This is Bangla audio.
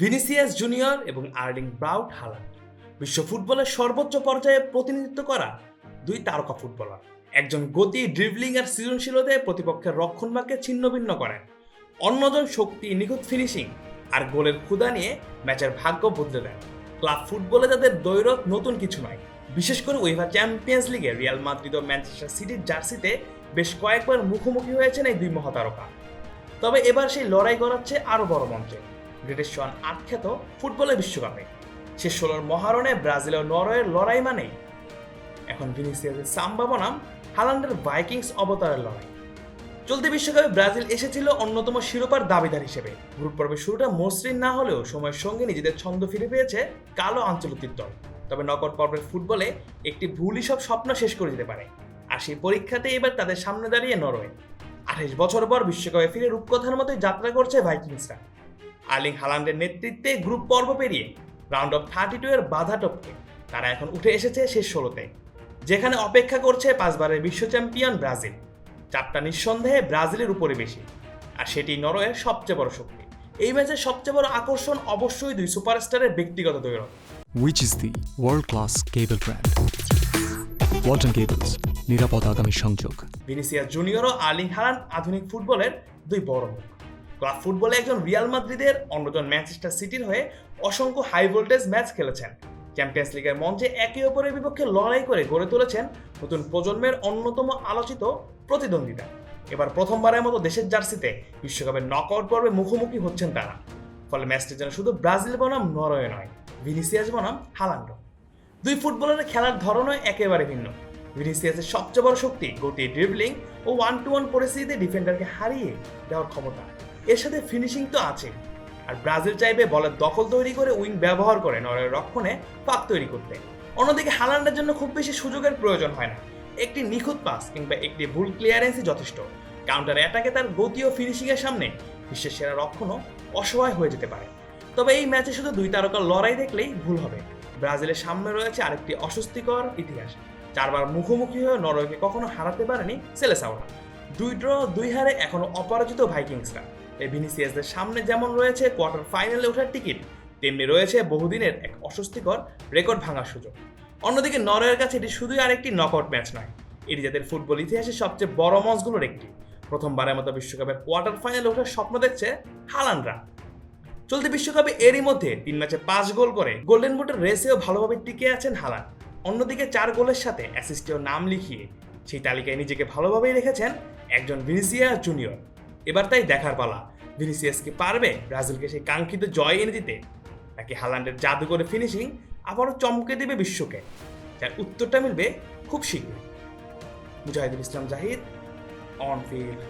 ভিনিসিয়াস জুনিয়র এবং আর্লিং ব্রাউট হালান্ড বিশ্ব ফুটবলের সর্বোচ্চ পর্যায়ে প্রতিনিধিত্ব করা দুই তারকা ফুটবলার। একজন গতি, ড্রিবলিং আর সৃজনশীলতায় প্রতিপক্ষের রক্ষণভাগকে ছিন্নভিন্ন করেন, অন্যজন শক্তি, নিখুঁত ফিনিশিং আর গোলের ক্ষুধা নিয়ে ম্যাচের ভাগ্য বদলে দেন। ক্লাব ফুটবলে তাদের দৈরত নতুন কিছু নয়। বিশেষ করে উয়েফা চ্যাম্পিয়ন্স লিগে রিয়াল মাদ্রিদ ও ম্যানচেস্টার সিটির জার্সিতে বেশ কয়েকবার মুখোমুখি হয়েছেন এই দুই মহাতারকা। তবে এবার সেই লড়াই গড়াচ্ছে আরও বড় মঞ্চে, ব্রিটিশ সন আখ্যাত ফুটবলের বিশ্বকাপে। শেষ 16 মহারণে ব্রাজিল ও নরওয়ের লড়াই মানেই এখন ভিনিসিয়াসের সাম্বা বনাম হালান্ডের ভাইকিংস অবতারের লড়াই। চলতি বিশ্বকাপে ব্রাজিল এসেছিল অন্যতম শিরোপার দাবিদার হিসেবে। গ্রুপ পর্বের শুরুটা মসৃণ না হলেও সময়ের সঙ্গে নিজেদের ছন্দ ফিরে পেয়েছে কালো আঞ্চলিক দল। তবে নকআউট পর্বের ফুটবলে একটি ভুলই সব স্বপ্ন শেষ করে দিতে পারে, আর সেই পরীক্ষাতে এবার তাদের সামনে দাঁড়িয়ে নরওয়ে। 28 বছর পর বিশ্বকাপে ফিরে রূপকথার মতোই যাত্রা করছে ভাইকিংসরা। আর্লিং হালান্ডের নেতৃত্বে গ্রুপ পর্ব পেরিয়ে রাউন্ড অফ 32 এর বাধা টপকে তারা এখন উঠে এসেছে শেষ 16তে, যেখানে অপেক্ষা করছে 5 বারের বিশ্ব চ্যাম্পিয়ন ব্রাজিল। চাপটা নিঃসন্দেহে ব্রাজিলের উপরে বেশি, আর সেটি নরওয়ের সবচেয়ে বড় শক্তি। এই ম্যাচের সবচেয়ে বড় আকর্ষণ অবশ্যই দুই সুপারস্টারের ব্যক্তিগত দৈরত। Which is the world-class cable brand? Walton Cables, নিরাপদ আগামী সংযোগ। ভিনিসিয়াস জুনিয়র ও আর্লিং হালান্ড আধুনিক ফুটবলের দুই বড় মুখ। ক্লাব ফুটবলে একজন রিয়াল মাদ্রিদের, অন্যজন ম্যানচেস্টার সিটির হয়ে অসংখ্য হাই ভোল্টেজ ম্যাচ খেলেছেন। চ্যাম্পিয়ন্স লিগের মঞ্চে একে অপরের বিপক্ষে লড়াই করে গড়ে তুলেছেন নতুন প্রজন্মের অন্যতম আলোচিত প্রতিদ্বন্দ্বিতা। এবার প্রথমবারের মতো দেশের জার্সিতে বিশ্বকাপের নকআউট পর্বে মুখোমুখি হচ্ছেন তারা। ফলে ম্যাচটি যেন শুধু ব্রাজিল বনাম নরওয়ে নয়, ভিনিসিয়াস বনাম হালান্ড। দুই ফুটবলারের খেলার ধরনও একেবারে ভিন্ন। ভিনিসিয়াসের সবচেয়ে বড় শক্তি গতি, ড্রিবলিং ও 1-to-1 পরিস্থিতিতে ডিফেন্ডারকে হারিয়ে দেওয়ার ক্ষমতা। এর সাথে ফিনিশিং তো আছে। আর ব্রাজিল চাইবে বলের দখল তৈরি করে উইং ব্যবহার করে নরওয়ের রক্ষণে ফাঁক তৈরি করতে। অন্যদিকে হালান্ডের জন্য খুব বেশি সুযোগের প্রয়োজন হয় না। একটি নিখুঁত পাস কিংবা একটি ভুল ক্লিয়ারেন্সই যথেষ্ট। কাউন্টার অ্যাটাকে তার গতি ও ফিনিশিংয়ের সামনে বিশ্বের সেরা রক্ষণও অসহায় হয়ে যেতে পারে। তবে এই ম্যাচে শুধু দুই তারকার লড়াই দেখলেই ভুল হবে। ব্রাজিলের সামনে রয়েছে আরেকটি অস্বস্তিকর ইতিহাস। 4 বার মুখোমুখি হয়ে নরওয়েকে কখনো হারাতে পারেনি সেলেসাওরা। 2 ড্র 2 হারে এখনো অপরাজিত ভাইকিংসরা। এই ভিনিসিয়াসদের সামনে যেমন রয়েছে কোয়ার্টার ফাইনালে ওঠার টিকিট, তেমনি রয়েছে বহুদিনের এক অস্বস্তিকর রেকর্ড ভাঙার সুযোগ। অন্যদিকে নরওয়ের কাছে এটি শুধুই আরেকটি নকআউট ম্যাচ নয়, এটি যাদের ফুটবল ইতিহাসের সবচেয়ে বড় মঞ্চগুলোর একটি। প্রথমবারের মতো বিশ্বকাপের কোয়ার্টার ফাইনালে ওঠার স্বপ্ন দেখছে হালান্ডরা। চলতি বিশ্বকাপে এরই মধ্যে 3 ম্যাচে 5 গোল করে গোল্ডেন বুটের রেসেও ভালোভাবে টিকে আছেন হালান্ড। অন্যদিকে 4 গোলের সাথে অ্যাসিস্টেও নাম লিখিয়ে সেই তালিকায় নিজেকে ভালোভাবেই রেখেছেন একজন ভিনিসিয়াস জুনিয়র। এবার তাই দেখার পালা, ভিনিসিয়াস কি পারবে ব্রাজিলকে সেই কাঙ্ক্ষিত জয় এনে দিতে, নাকি হালান্ডের জাদুকরে ফিনিশিং আবারও চমকে দেবে বিশ্বকে? যার উত্তরটা মিলবে খুব শীঘ্রই। Mujahidul Islam Zahid, on field.